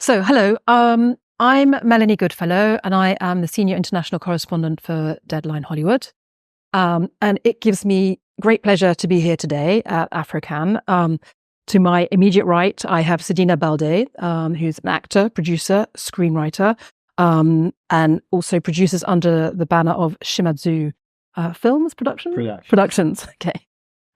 So, hello. I'm Melanie Goodfellow, and I am the Senior International Correspondent for Deadline Hollywood. And it gives me great pleasure to be here today at AfroCannes. To my immediate right, I have Seydina Baldé, who's an actor, producer, screenwriter, and also produces under the banner of Shimazu Productions. Okay.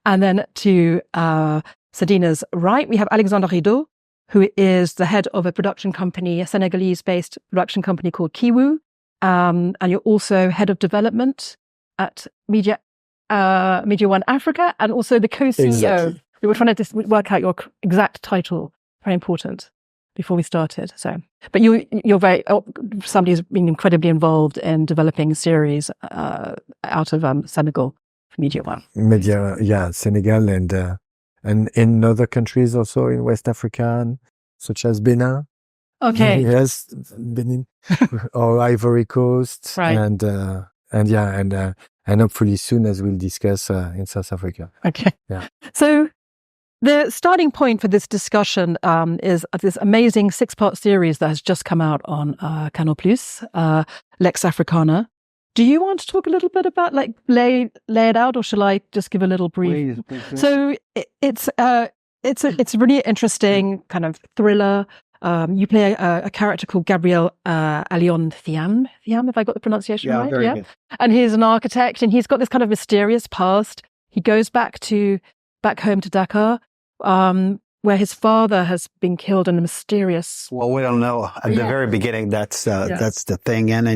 And then to Seydina's right, we have Alexandre Rideau, who is the head of a production company, a Senegalese-based production company called Keewu. And you're also head of development at Mediawan Africa, and also the co-CEO. Exactly. We were trying to work out your exact title. Very important before we started. But you're somebody who's been incredibly involved in developing a series out of Senegal for Mediawan. Senegal and in other countries also in West Africa, such as Benin. Okay. Yes, Benin or Ivory Coast, right. and hopefully soon, as we'll discuss, in South Africa. Okay. Yeah. So the starting point for this discussion is this amazing 6-part series that has just come out on Canal+, Lex Africana. Do you want to talk a little bit about, lay it out, or shall I just give a little brief? Please. So it's a really interesting kind of thriller. You play a character called Gabriel Alion Thiam, if I got the pronunciation right. Very good. And he's an architect, and he's got this kind of mysterious past. He goes back home to Dakar, where his father has been killed in a mysterious. Well, we don't know at the very beginning. That's the thing, and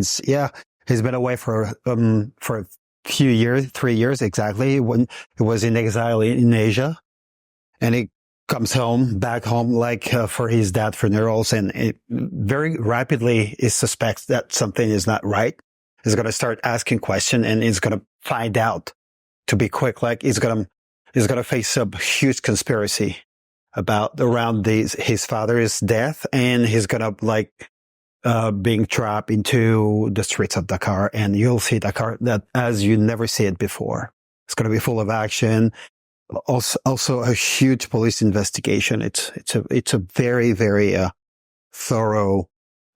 he's been away for a few years, 3 years exactly, when he was in exile in Asia, and he comes back home, for his dad's funerals, and very rapidly he suspects that something is not right. He's going to start asking questions, and he's going to find out. To be quick, he's going to face a huge conspiracy around his father's death, and he's going to being trapped into the streets of Dakar, and you'll see Dakar that as you never see it before. It's going to be full of action. Also a huge police investigation. It's a very, very thorough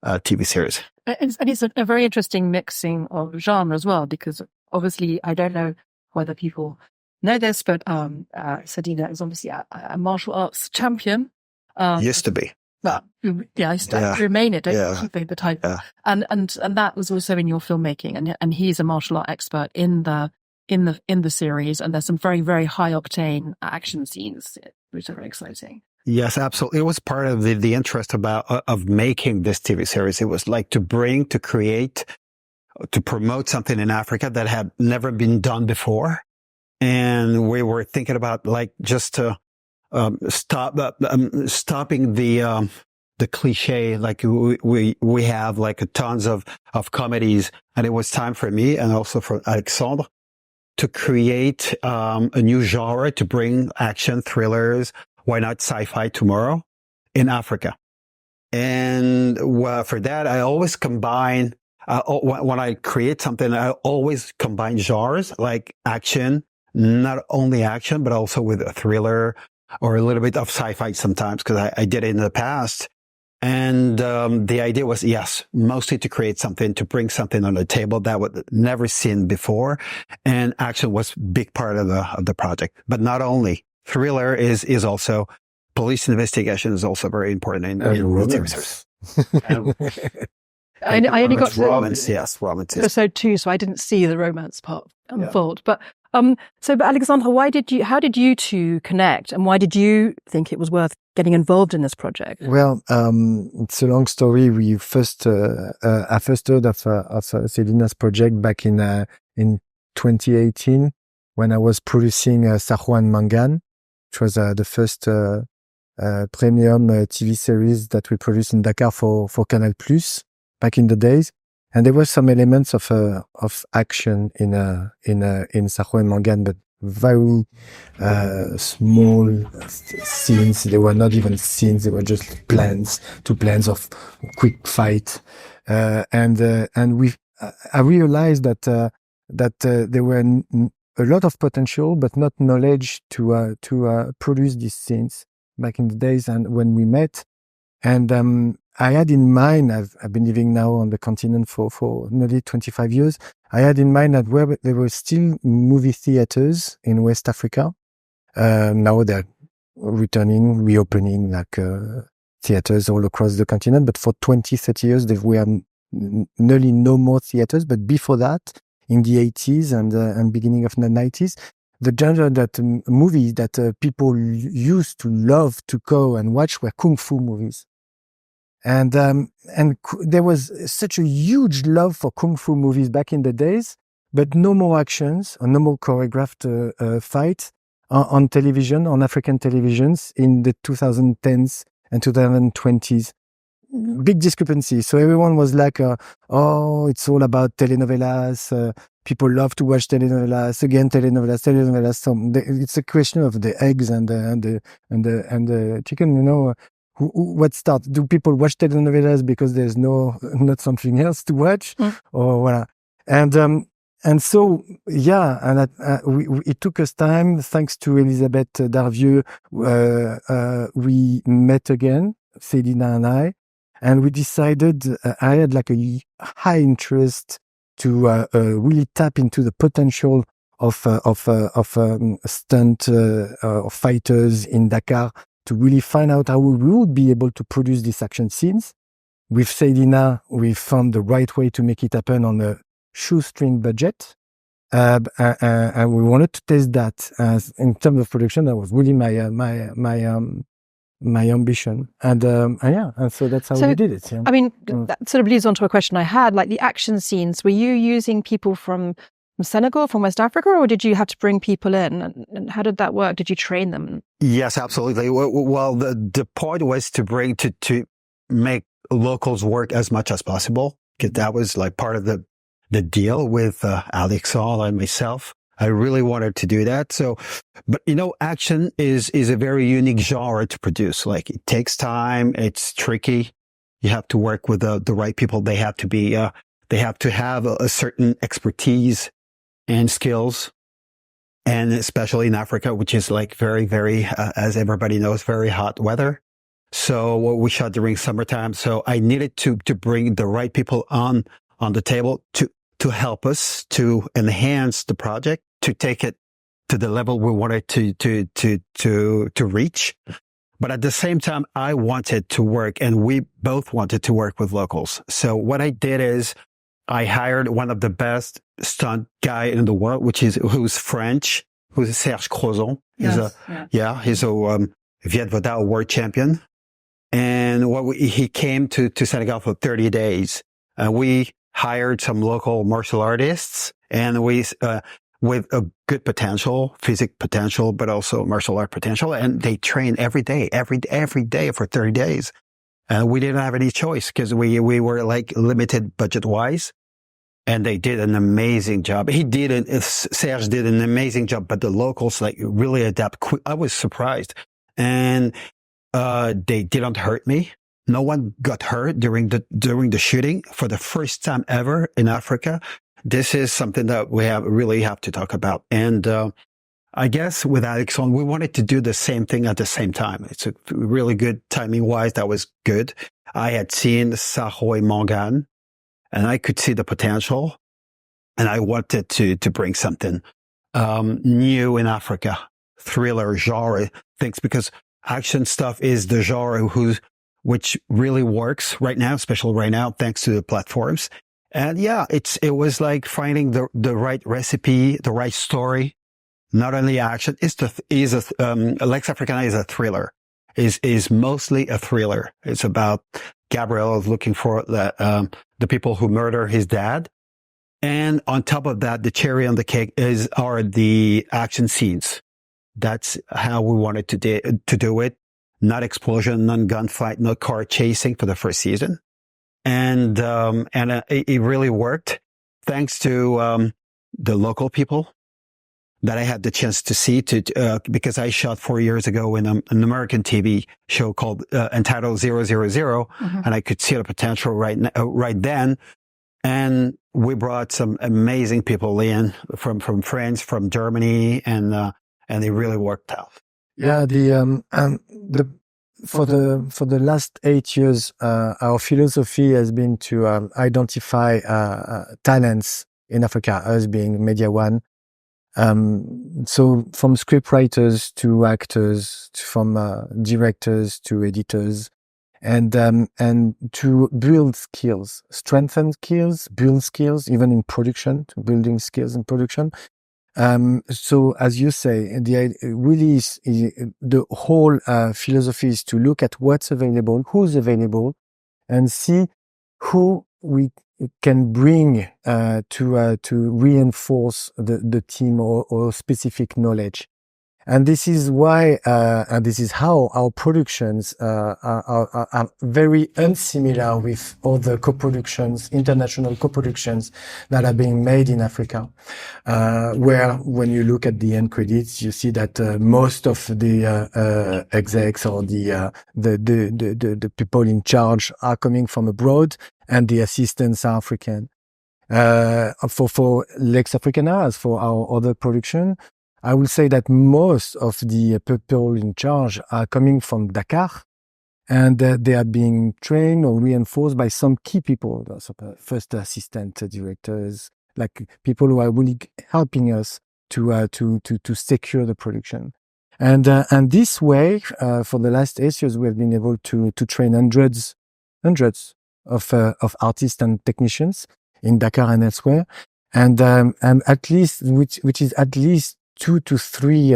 TV series. And it's a very interesting mixing of genre as well, because obviously I don't know whether people know this, but Seydina is obviously a martial arts champion. Used to be. Well, yeah, I remain it. Don't keep the title. Yeah. And that was also in your filmmaking, and he's a martial art expert in the series, and there's some very, very high octane action scenes, which are very exciting. Yes, absolutely. It was part of the interest of making this TV series. It was to create, to promote something in Africa that had never been done before. And we were thinking about just to stopping the cliche, we have tons of comedies, and it was time for me and also for Alexandre to create a new genre, to bring action thrillers, why not sci-fi tomorrow, in Africa. And for that, I always combine, when I create something, I always combine genres like action, not only action, but also with a thriller or a little bit of sci-fi sometimes, because I did it in the past. And the idea was, mostly to create something, to bring something on the table that was never seen before. And action was a big part of the project. But not only. Thriller is also, police investigation is also very important in the series. I only got romance. Yes, romance. Episode 2, so I didn't see the romance part unfold. But but Alexandre, how did you two connect, and why did you think it was worth getting involved in this project? Well, it's a long story. I first heard of Seydina's project back in 2018 when I was producing Sarwan Mangan, which was the first premium TV series that we produced in Dakar for Canal+ back in the days. And there were some elements of action in Sarwan Mangan, but very small scenes. They were not even scenes; they were just two plans of quick fight. And I realized that there were a lot of potential, but not knowledge to produce these scenes back in the days and when we met. And I had in mind, I've been living now on the continent for nearly 25 years. I had in mind that where there were still movie theaters in West Africa. Now they're reopening theaters all across the continent. But for 20, 30 years, there were nearly no more theaters. But before that, in the 80s and beginning of the 90s, the genre that movies that people used to love to go and watch were kung fu movies. And there was such a huge love for kung fu movies back in the days, but no more actions or no more choreographed fights on television, on African televisions in the 2010s and 2020s. Big discrepancy. So everyone was like, oh, it's all about telenovelas. People love to watch telenovelas. Again, telenovelas. So it's a question of the eggs and the chicken, you know. What starts? Do people watch telenovelas because there's not something else to watch, or voilà? And so it took us time. Thanks to Elisabeth Darvieux, we met again, Seydina and I, and we decided. I had like a high interest to really tap into the potential of stunt fighters in Dakar, to really find out how we would be able to produce these action scenes. With Seydina, we found the right way to make it happen on a shoestring budget. And we wanted to test that in terms of production. That was really my ambition. And so that's how we did it. Yeah. I mean, that sort of leads on to a question I had, like the action scenes. Were you using people from Senegal, from West Africa, or did you have to bring people in? And how did that work? Did you train them? Yes, absolutely. Well, the point was to make locals work as much as possible, because that was like part of the deal with Alexandre and myself. I really wanted to do that. So, but you know, action is a very unique genre to produce. Like, it takes time. It's tricky. You have to work with the right people. They have to have a certain expertise and skills, and especially in Africa, which is like very, very, as everybody knows, very hot weather. So we shot during summertime. So I needed to bring the right people on the table to help us to enhance the project, to take it to the level we wanted to reach. But at the same time, I wanted to work, and we both wanted to work with locals. So what I did is I hired one of the best stunt guy in the world, who's French, who's Serge Crozon. He's a Viet Vo Dao world champion. And he came to Senegal for 30 days. We hired some local martial artists, and with a good potential, physic potential, but also martial art potential. And they train every day for 30 days. And we didn't have any choice, because we were like limited budget wise. And they did an amazing job. Serge did an amazing job, but the locals like really adapt quick. I was surprised. And they didn't hurt me. No one got hurt during the shooting for the first time ever in Africa. This is something that we really have to talk about. And I guess with Alexandre, we wanted to do the same thing at the same time. It's a really good timing wise. That was good. I had seen Sahoy Mangan, and I could see the potential, and I wanted to bring something new in Africa, thriller genre things, because action stuff is the genre which really works right now, especially right now, thanks to the platforms. And yeah, it was like finding the right recipe, the right story. Not only action, Lex Africana is a thriller. Is mostly a thriller. It's about Gabriel looking for the people who murder his dad. And on top of that, the cherry on the cake are the action scenes. That's how we wanted to do it. Not explosion, not gunfight, no car chasing for the first season. And it really worked, thanks to the local people that I had the chance to see, because I shot 4 years ago in an American TV show called entitled 000, and I could see the potential right then. And we brought some amazing people in from France, from Germany, and they really worked out. Yeah, the for the last 8 years, our philosophy has been to identify talents in Africa, us being Mediawan. So from scriptwriters to actors, from directors to editors, and to build skills, strengthen skills, build skills, even in production, to building skills in production. So as you say, the whole philosophy is to look at what's available, who's available, and see who we can bring to reinforce the team or specific knowledge. And this is why, and this is how our productions are very unsimilar with other co-productions, international co-productions that are being made in Africa. Where when you look at the end credits, you see that most of the execs or the people in charge are coming from abroad, and the assistants are African. For Lex Africana, as for our other production, I will say that most of the people in charge are coming from Dakar, and they are being trained or reinforced by some key people, first assistant directors, like people who are really helping us to secure the production. And this way, for the last 8 years, we have been able to train hundreds of artists and technicians in Dakar and elsewhere, and at least which is at least 2 to 3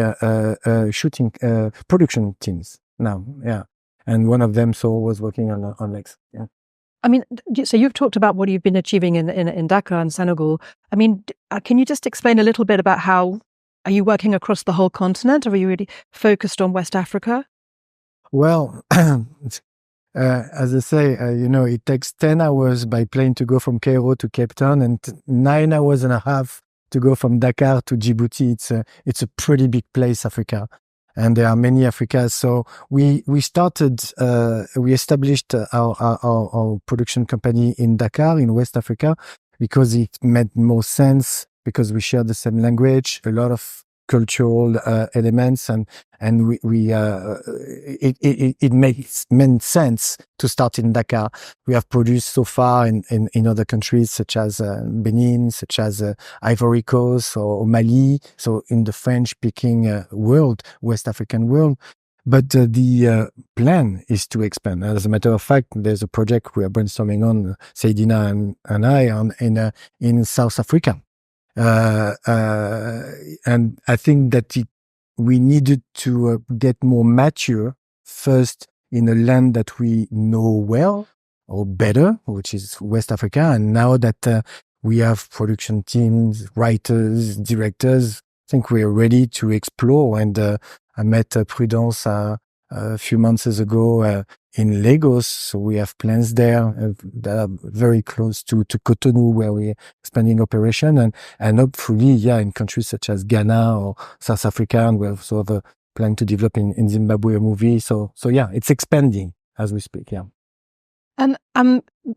shooting production teams now, yeah. And one of them was working on Lex. Yeah. I mean, so you've talked about what you've been achieving in Dakar and Senegal. I mean, can you just explain a little bit about how, are you working across the whole continent, or are you really focused on West Africa? Well, as I say, it takes 10 hours by plane to go from Cairo to Cape Town, and 9 hours and a half to go from Dakar to Djibouti. It's a pretty big place, Africa, and there are many Africas. So we established our production company in Dakar, in West Africa, because it made more sense, because we share the same language, a lot of cultural elements, and it made sense to start in Dakar. We have produced so far in other countries such as Benin, such as Ivory Coast or Mali, so in the French-speaking world, West African world. But the plan is to expand. As a matter of fact, there's a project we are brainstorming on, Seydina and I, in South Africa. And I think that we needed to get more mature first in a land that we know well or better, which is West Africa. And now that we have production teams, writers, directors, I think we are ready to explore. And I met Prudence a few months ago in Lagos. So we have plans there that are very close to Cotonou, where we're expanding operation, and hopefully, in countries such as Ghana or South Africa, and we also have a plan to develop in Zimbabwe a movie. So it's expanding as we speak. Yeah. And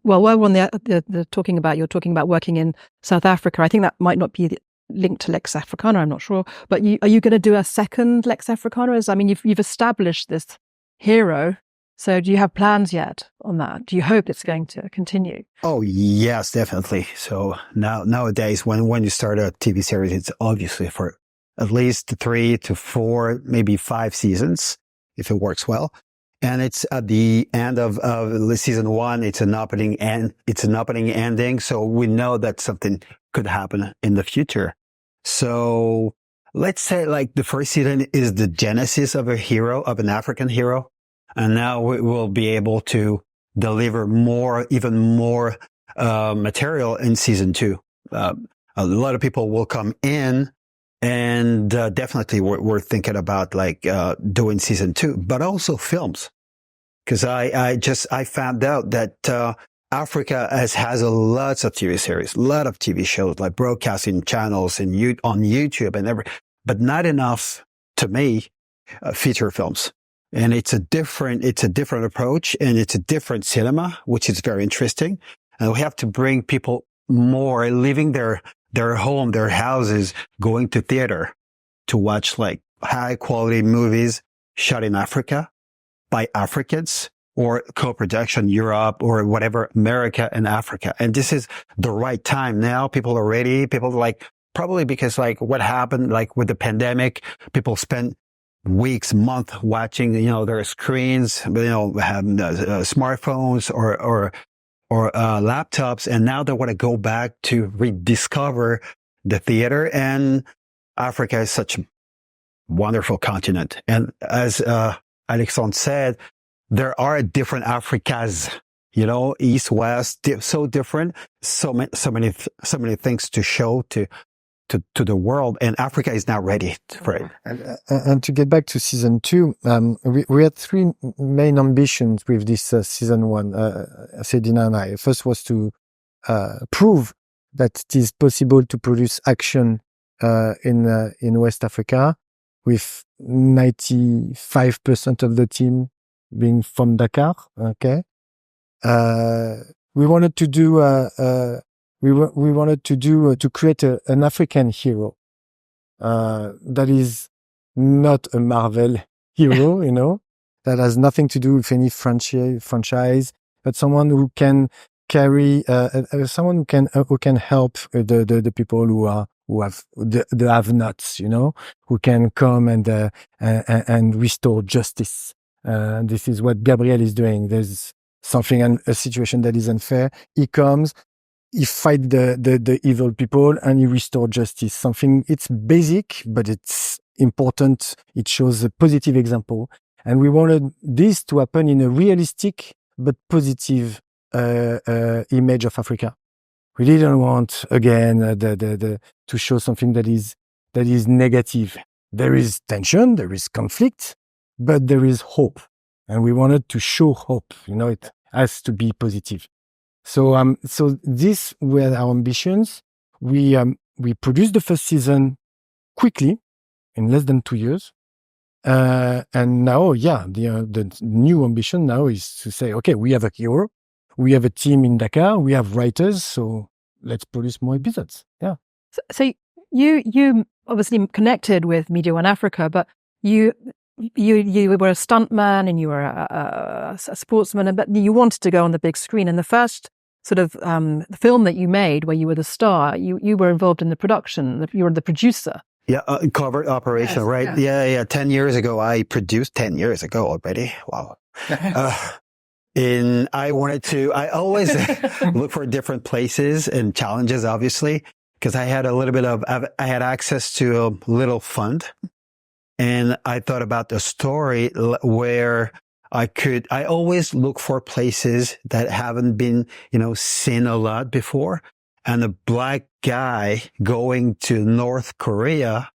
well, while we're on the talking about working in South Africa, I think that might not be linked to Lex Africana, I'm not sure. But are you going to do a second Lex Africana? I mean, you've established this hero. So do you have plans yet on that? Do you hope it's going to continue? Oh, yes, definitely. So nowadays, when you start a TV series, it's obviously for at least 3 to 4, maybe 5 seasons, if it works well. And it's at the end of season 1. It's an opening ending. So we know that something could happen in the future. So let's say like the first season is the genesis of an African hero. And now we will be able to deliver even more material in season 2. A lot of people will come in, and definitely we're thinking about doing season 2, but also films. Because I found out that Africa has lots of TV series, a lot of TV shows, like broadcasting channels on YouTube and but not enough, to me, feature films. And it's a different approach, and it's a different cinema, which is very interesting. And we have to bring people more leaving their home, their houses, going to theater to watch high quality movies shot in Africa. by AfroCannes or co-production Europe or whatever, America and Africa. And this is the right time now. People are ready. People like, probably because like what happened, like with the pandemic, people spent weeks, months watching, their screens, smartphones or laptops. And now they want to go back to rediscover the theater. And Africa is such a wonderful continent. And as Alexandre said, there are different Africas, east, west, so different, so many things to show to the world, and Africa is not ready for it. And to get back to season 2, we had 3 main ambitions with this season 1, Seydina and I. First was to prove that it is possible to produce action in West Africa, with 95% of the team being from Dakar. Okay, we wanted to do to create an African hero that is not a Marvel hero, that has nothing to do with any franchise, but someone who can carry, someone who can help the people who have the have-nots, who can come and restore justice. This is what Gabriel is doing. There's something, a situation that is unfair. He comes, he fight the evil people, and he restore justice. Something, it's basic, but it's important. It shows a positive example. And we wanted this to happen in a realistic but positive image of Africa. We didn't want, again, to show something that is negative. There is tension, there is conflict, but there is hope. And we wanted to show hope. It has to be positive. So these were our ambitions. We produced the first season quickly, in less than 2 years. And now, the new ambition now is to say, okay, we have a hero. We have a team in Dakar. We have writers. So let's produce more episodes. Yeah. So you obviously connected with Mediawan Africa, but you were a stuntman and you were a sportsman, but you wanted to go on the big screen. And the first sort of film that you made, where you were the star, you were involved in the production. You were the producer. Yeah, covert operation, yes, right? Yeah. 10 years ago, I produced 10 years ago already. Wow. I always look for different places and challenges, obviously, because I had I had access to a little fund, and I thought about the story where I always look for places that haven't been, seen a lot before. And a black guy going to North Korea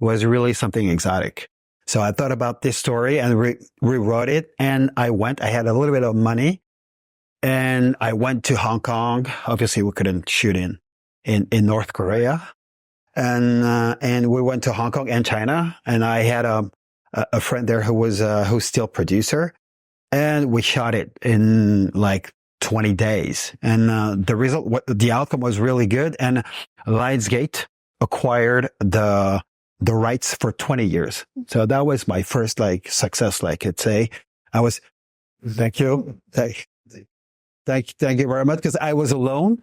was really something exotic. So I thought about this story and rewrote it. And I had a little bit of money, and I went to Hong Kong. Obviously, we couldn't shoot in North Korea. And we went to Hong Kong and China. And I had a friend there who's still producer. And we shot it in like 20 days. And the outcome was really good. And Lionsgate acquired the rights for 20 years. So that was my first success, I could say. Thank you. Thank you very much. Because I was alone.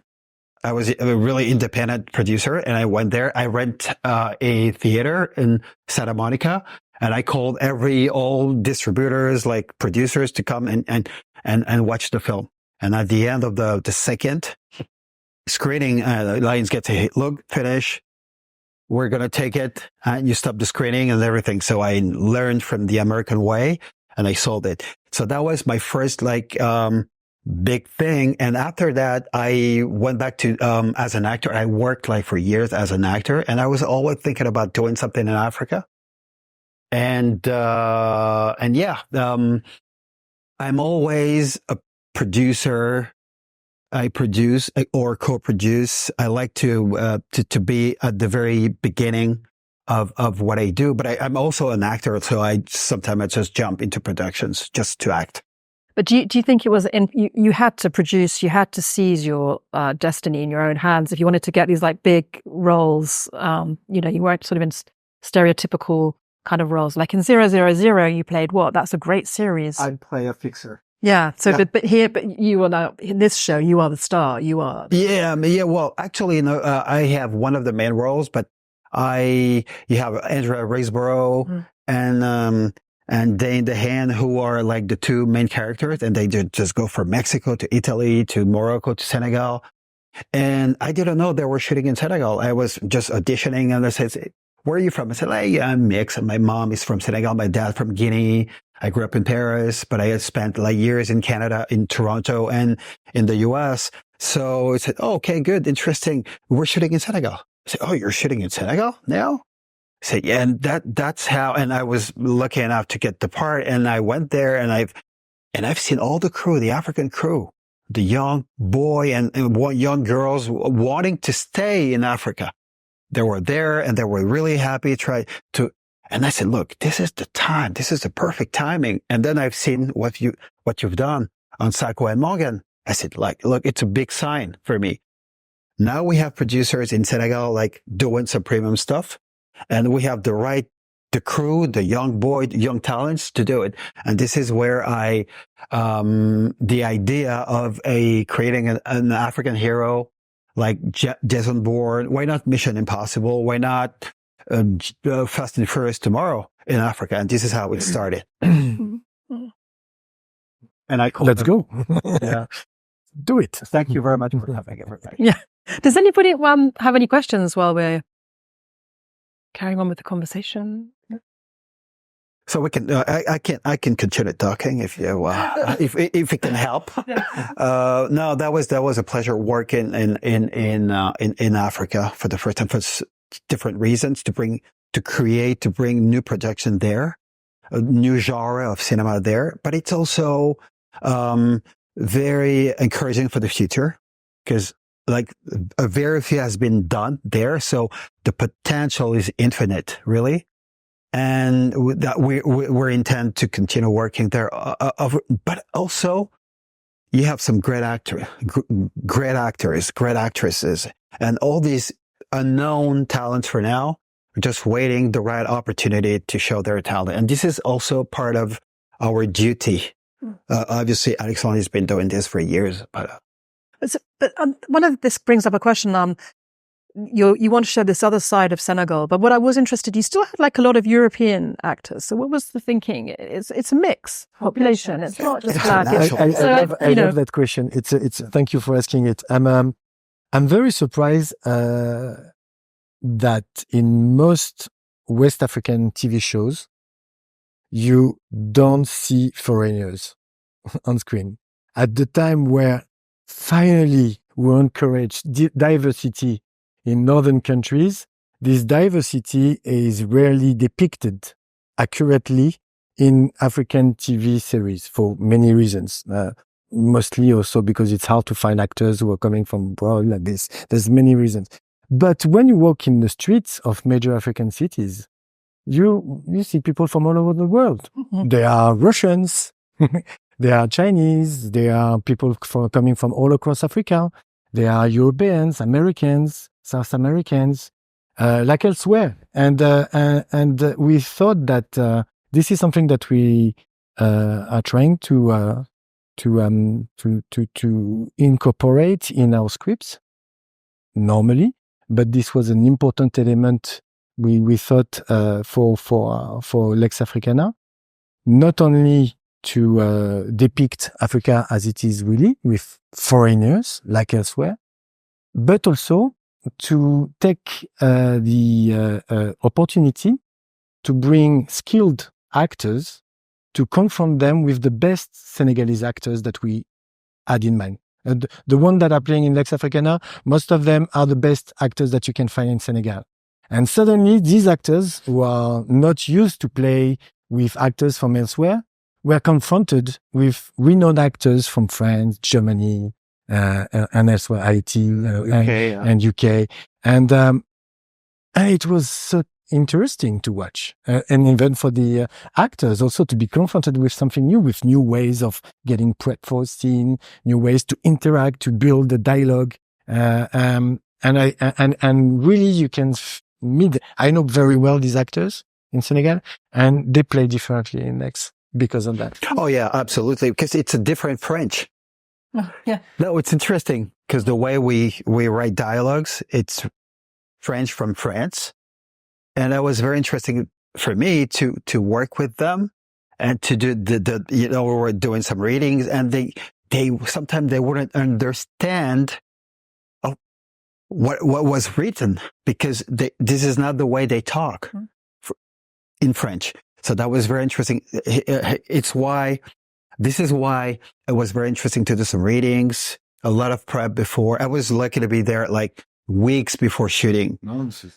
I was a really independent producer, and I went there. I rent a theater in Santa Monica, and I called all distributors, producers, to come and watch the film. And at the end of the second screening, Lionsgate say, look, finish. We're going to take it. And you stop the screening and everything. So I learned from the American way, and I sold it. So that was my first big thing. And after that, I went back to, as an actor. I worked for years as an actor, and I was always thinking about doing something in Africa. I'm always a producer. I produce or co-produce. I like to be at the very beginning of what I do, but I'm also an actor. So sometimes I just jump into productions just to act. But do you think it was you had to produce, you had to seize your destiny in your own hands if you wanted to get these big roles? You weren't sort of in stereotypical kind of roles? Like in 000, you played what? That's a great series. I'd play a fixer. Yeah. So, Yeah. but you are now in this show. You are the star. You are. Yeah. Well, actually, I have one of the main roles, but you have Andrea Riseborough and Dane DeHaan, who are like the two main characters, and they just go from Mexico to Italy to Morocco to Senegal. And I didn't know they were shooting in Senegal. I was just auditioning, and they said, "Where are you from?" I said, "Hey, I'm mixed. My mom is from Senegal. My dad from Guinea. I grew up in Paris, but I had spent like years in Canada, in Toronto, and in the US." So I said, "Oh, okay, good, interesting. We're shooting in Senegal." I said, "Oh, you're shooting in Senegal now?" I said, "Yeah." And that's how. And I was lucky enough to get the part, and I went there, and I've seen all the crew, the African crew, the young boy and young girls wanting to stay in Africa. They were there, and they were really happy and I said, "Look, this is the time. This is the perfect timing." And then I've seen what you've done on Sacco and Morgan. I said, look, it's a big sign for me. Now we have producers in Senegal, like doing some premium stuff, and we have the crew, the young talents to do it. And this is where the idea of creating an African hero, like Jason Bourne, why not Mission Impossible? Why not Fast and Furious Tomorrow in Africa? And this is how it started. And Let's go. Yeah. Do it. Thank you very much for having everybody. Yeah. Does anybody have any questions while we're carrying on with the conversation? So we can, I can continue talking if you, if it can help. No, that was a pleasure working in Africa for the first time for different reasons to bring new production there, a new genre of cinema there. But it's also, very encouraging for the future because like very few has been done there. So the potential is infinite, really. And that we intend to continue working there. But also, you have some great actors, great actresses, and all these unknown talents for now are just waiting the right opportunity to show their talent. And this is also part of our duty. Obviously, Alexandre has been doing this for years, but one of this brings up a question. You want to show this other side of Senegal, but what I was interested, you still had like a lot of European actors. So what was the thinking? It's a mix population. It's not just black. I love that question. It's thank you for asking it. I'm very surprised that in most West African TV shows, you don't see foreigners on screen. At the time where finally we encourage diversity in northern countries, this diversity is rarely depicted accurately in African TV series for many reasons. Mostly also because it's hard to find actors who are coming from abroad like this. There's many reasons. But when you walk in the streets of major African cities, you see people from all over the world. Mm-hmm. There are Russians, there are Chinese, there are people coming from all across Africa. There are Europeans, Americans, South Americans, like elsewhere. And we thought that this is something that we are trying to incorporate in our scripts normally. But this was an important element we thought for Lex Africana, not only to depict Africa as it is really with foreigners like elsewhere, but also to take the opportunity to bring skilled actors to confront them with the best Senegalese actors that we had in mind. The ones that are playing in Lex Africana, most of them are the best actors that you can find in Senegal. And suddenly these actors who are not used to play with actors from elsewhere were confronted with renowned actors from France, Germany, and elsewhere, IT, and UK. And it was so interesting to watch. And even for the actors also to be confronted with something new, with new ways of getting prepped for a scene, new ways to interact, to build the dialogue. And really you can meet, I know very well these actors in Senegal, and they play differently in Lex because of that. Oh yeah, absolutely. Because it's a different French. Oh, yeah. No, it's interesting because the way we write dialogues, it's French from France. And that was very interesting for me to work with them and to do we were doing some readings, and they sometimes they wouldn't understand what was written because this is not the way they talk in French. So that was very interesting. This is why it was very interesting to do some readings, a lot of prep before. I was lucky to be there like weeks before shooting.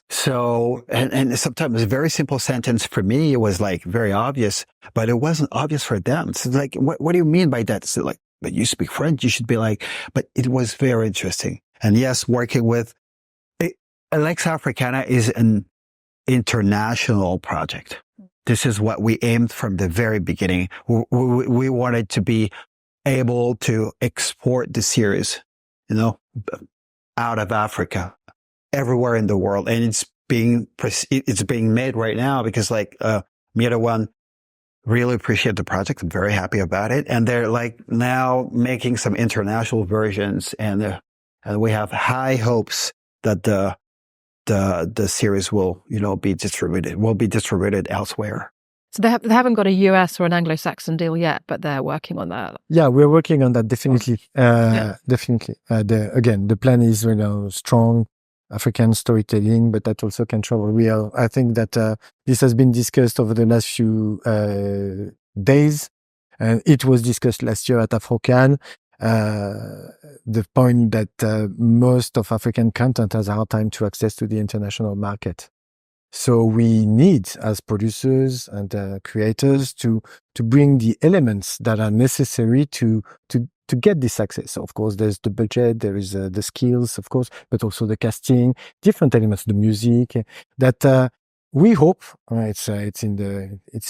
So, and sometimes a very simple sentence for me, it was like very obvious, but it wasn't obvious for them. So like, what do you mean by that? So like, but you speak French, you should be like, but it was very interesting. And yes, working with Lex Africana is an international project. This is what we aimed from the very beginning. We wanted to be able to export the series, out of Africa, everywhere in the world. And it's being made right now because like, Mediawan really appreciate the project. I'm very happy about it. And they're like now making some international versions, and we have high hopes that the series will, be distributed elsewhere. So they haven't got a US or an Anglo-Saxon deal yet, but they're working on that. Yeah, we're working on that definitely. Definitely. The plan is strong African storytelling, but that also can travel. I think that this has been discussed over the last few days, and it was discussed last year at AfroCannes. The point that most of African content has a hard time to access to the international market. So we need, as producers and creators, to bring the elements that are necessary to get this access. Of course, there's the budget, there is the skills, of course, but also the casting, different elements, the music. That we hope it's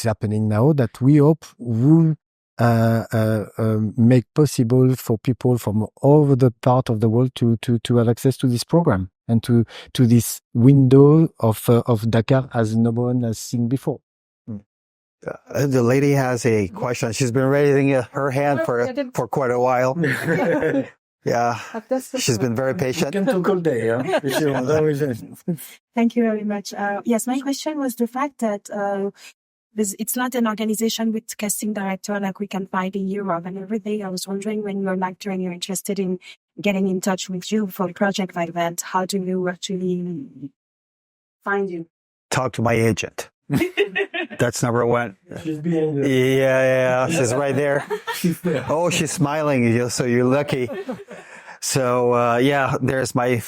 happening now. That we hope will make possible for people from all over the part of the world to have access to this program and to this window of Dakar as no one has seen before. The lady has a question. She's been raising her hand for quite a while. Yeah, she's been very patient. You can talk all day. Thank you very much. Yes, my question was the fact that it's not an organization with casting director like we can find in Europe and everything. I was wondering, when you're an actor and you're interested in getting in touch with you for a project like that, how do you actually find you? Talk to my agent. That's number one. She's behind you. Yeah, she's right there. She's there. Oh, she's smiling. So you're lucky. So there's my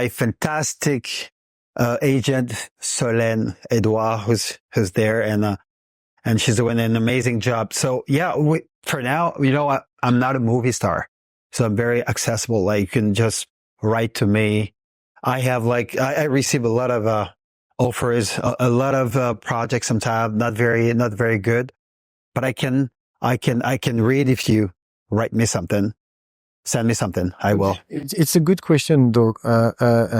fantastic agent Solène Edouard, who's there, and she's doing an amazing job. So for now, I'm not a movie star, so I'm very accessible. Like, you can just write to me. I have I receive a lot of offers, a lot of projects. Sometimes not very good, but I can read. If you write me something, send me something, I will. It's a good question, though.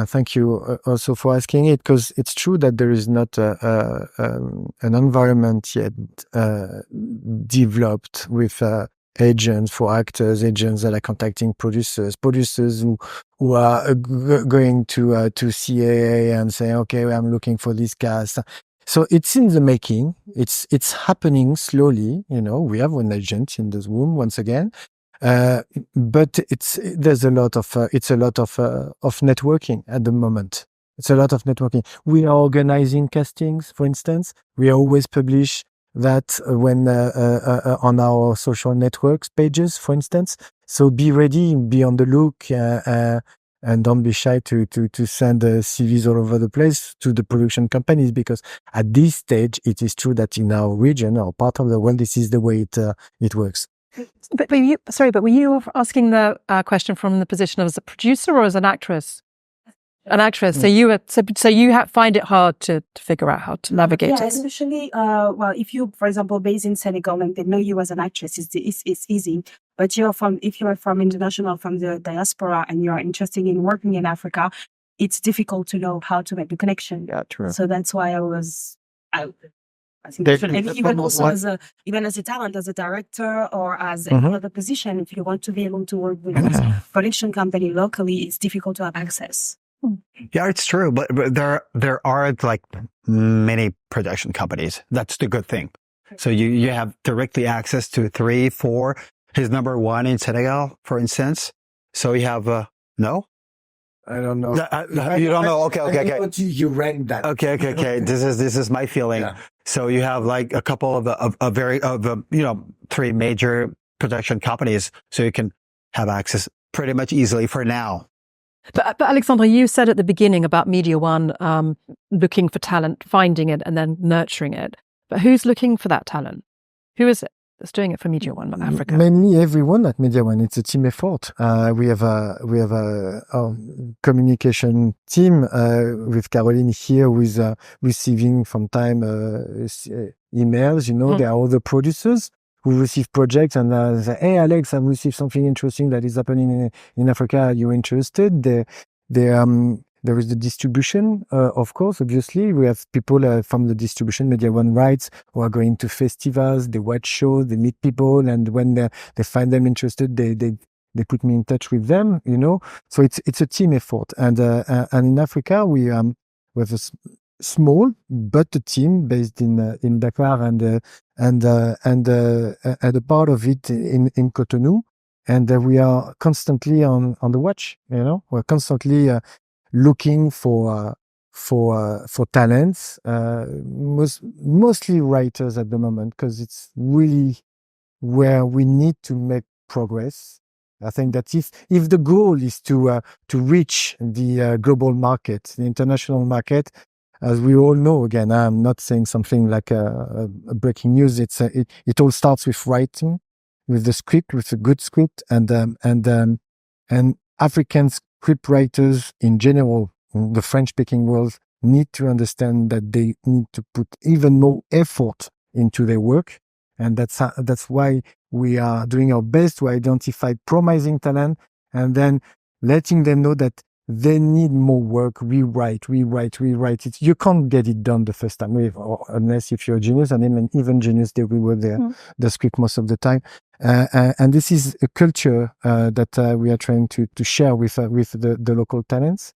Thank you also for asking it, because it's true that there is not an environment yet developed with agents for actors, agents that are contacting producers who are going to CAA and saying, okay, I'm looking for this cast. So it's in the making. It's happening slowly. We have an agent in this room once again. But there's a lot of networking at the moment. It's a lot of networking. We are organizing castings, for instance. We always publish that when on our social networks pages, for instance. So be ready, be on the look, and don't be shy to send CVs all over the place to the production companies, because at this stage, it is true that in our region or part of the world, this is the way it works. But were you asking the question from the position of as a producer or as an actress? An actress. So you find it hard to figure out how to navigate it. Yeah, especially if you, for example, based in Senegal and they know you as an actress, it's easy. But if you are from international, from the diaspora, and you are interested in working in Africa, it's difficult to know how to make the connection. Yeah, true. So that's why I think even also even as a talent, as a director, or as another position, if you want to be able to work with a production company locally, it's difficult to have access. Yeah, it's true, but there are like many production companies. That's the good thing. So you have directly access to 3, 4. He's number 1 in Senegal, for instance. So you have no. I don't know. You don't know? Okay. You rank that. Okay. This is my feeling. Yeah. So you have like a couple of 3 major production companies, so you can have access pretty much easily for now. But Alexandre, you said at the beginning about Mediawan looking for talent, finding it, and then nurturing it. But who's looking for that talent? Who is it that's doing it for Mediawan Africa? Mainly everyone at Mediawan. It's a team effort. We have a communication team with Caroline here, who is receiving from time emails. There are other producers who receive projects and say, "Hey, Alex, I've received something interesting that is happening in Africa. Are you interested?" There is the distribution, of course, obviously. We have people from the distribution, Mediawan rights, who are going to festivals, they watch shows, they meet people, and when they find them interested, they put me in touch with them, So it's a team effort. And in Africa, we have a small but a team based in Dakar and a part of it in Cotonou, and we are constantly on the watch. We're constantly looking for talents, mostly writers at the moment, because it's really where we need to make progress. I think that if the goal is to reach the global market, the international market, as we all know, again, I'm not saying something like a breaking news. It all starts with writing, with the script, with a good script, and African script writers in general, in the French-speaking world, need to understand that they need to put even more effort into their work, and that's why we are doing our best to identify promising talent, and then letting them know that they need more work. Rewrite it. You can't get it done the first time, unless if you're a genius, and even genius, they will work the script most of the time. And this is a culture that we are trying to share with the local talents,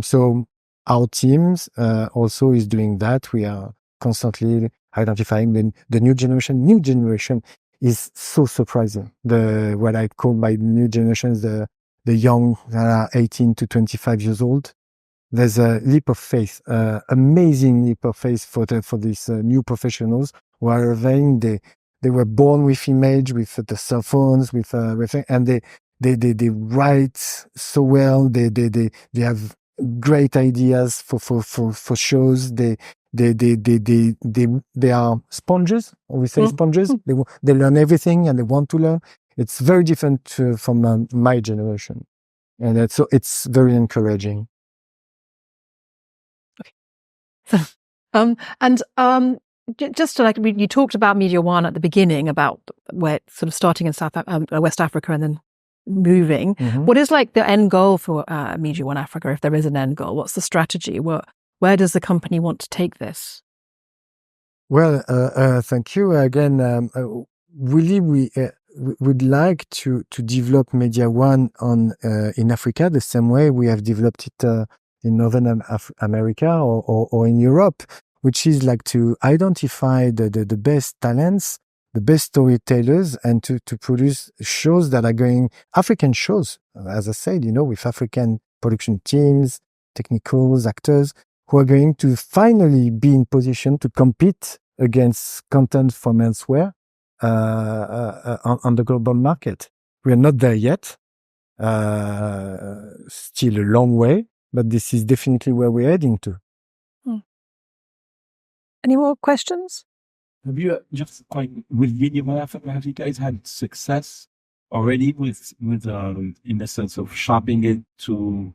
so our teams also is doing that. We are constantly identifying the new generation. New generation is so surprising. What I call my new generation is the young 18 to 25 years old. There's a leap of faith, amazing leap of faith for these new professionals who are arriving. They were born with image, with the cell phones, with everything, and they write so well. They have great ideas for shows. They are sponges. We say sponges. They learn everything and they want to learn. It's very different from my generation, and so it's very encouraging. Okay. Just to you talked about Mediawan at the beginning, about where it's sort of starting in West Africa and then moving. Mm-hmm. What is the end goal for Mediawan Africa, if there is an end goal? What's the strategy? Where does the company want to take this? Well, thank you again. Really, we would like to develop Mediawan in Africa the same way we have developed it in Northern America or in Europe, which is to identify the best talents, the best storytellers, and to produce shows that are African shows, as I said, with African production teams, technicals, actors, who are going to finally be in position to compete against content from elsewhere on the global market. We are not there yet, still a long way, but this is definitely where we're heading to. Any more questions? Have you with Mediawan Africa? Have you guys had success already with in the sense of shopping it to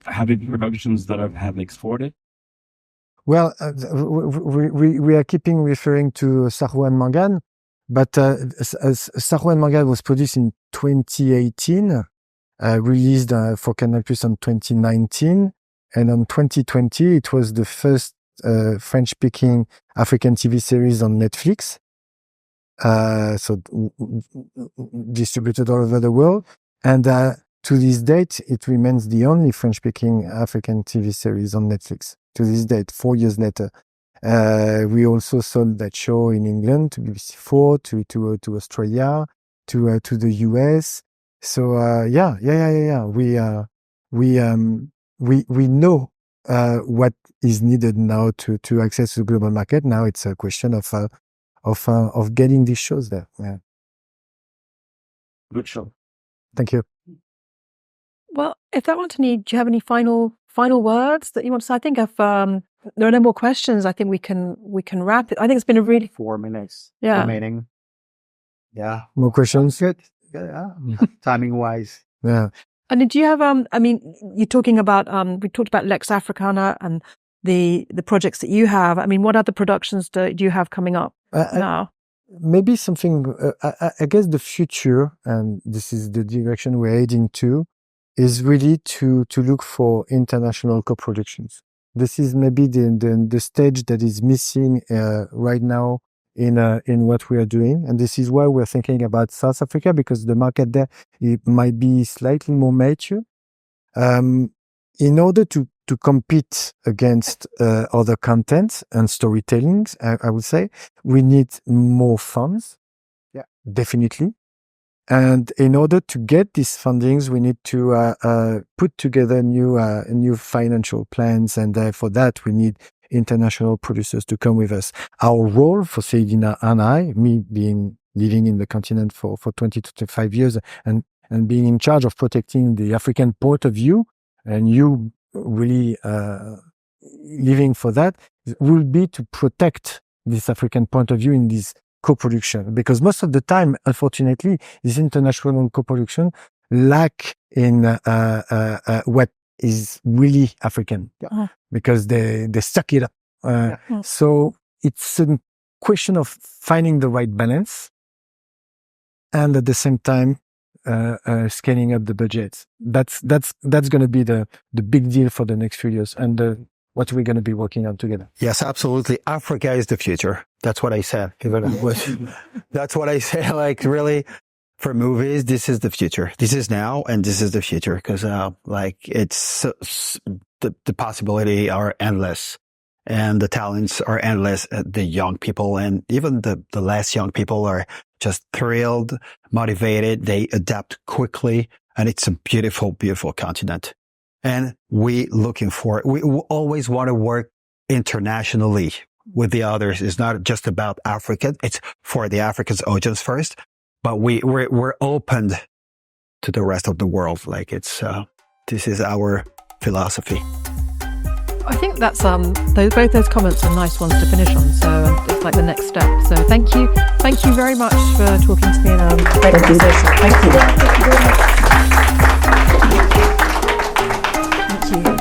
having productions that have exported? Well, we are keeping referring to Sarou and Mangan, but Sarou and Mangan was produced in 2018, released for Canal Plus on 2019. And on 2020, it was the first French-speaking African TV series on Netflix. So distributed all over the world. And to this date, it remains the only French-speaking African TV series on Netflix. To this date, 4 years later. We also sold that show in England to BBC4, to Australia, to the US. So we know what is needed now to access the global market. Now it's a question of getting these shows there. Yeah. Good show. Thank you. Well, if that were to need, do you have any final words that you want to say? I think if there are no more questions, I think we can wrap it. I think it's been a really 4 minutes remaining. Yeah. More questions? Good. Yeah. Timing wise. Yeah. And do you have you're talking about we talked about Lex Africana and the projects that you have. I mean, what other productions do you have coming up now? Maybe something, I guess the future, and this is the direction we're heading to, is really to look for international co-productions. This is maybe the stage that is missing right now in what we are doing. And this is why we're thinking about South Africa, because the market there, it might be slightly more mature. In order to compete against other content and storytellings, I would say, we need more funds. Yeah, definitely. And in order to get these fundings, we need to put together new financial plans. And for that, we need international producers to come with us. Our role for Seydina and I, me being living in the continent for 20 to 25 years and being in charge of protecting the African point of view, and you really living for that, will be to protect this African point of view in this co-production. Because most of the time, unfortunately, this international co-production lack in what is really African, because they suck it up. So it's a question of finding the right balance, and at the same time scaling up the budgets. That's going to be the big deal for the next few years, and what we're going to be working on together. Yes, absolutely. Africa is the future. That's what I said. That's what I say. Like, really, for movies, this is the future. This is now, and this is the future, because it's the possibility are endless, and the talents are endless. The young people and even the less young people are just thrilled, motivated. They adapt quickly, and it's a beautiful, beautiful continent. And we always want to work internationally with the others. It's not just about Africa. It's for the African audience first, but we're open to the rest of the world. Like, it's this is our philosophy. I think that's both those comments are nice ones to finish on. So it's like the next step. So thank you very much for talking to me and great conversation. Thank you. Thank you very much. Thank you.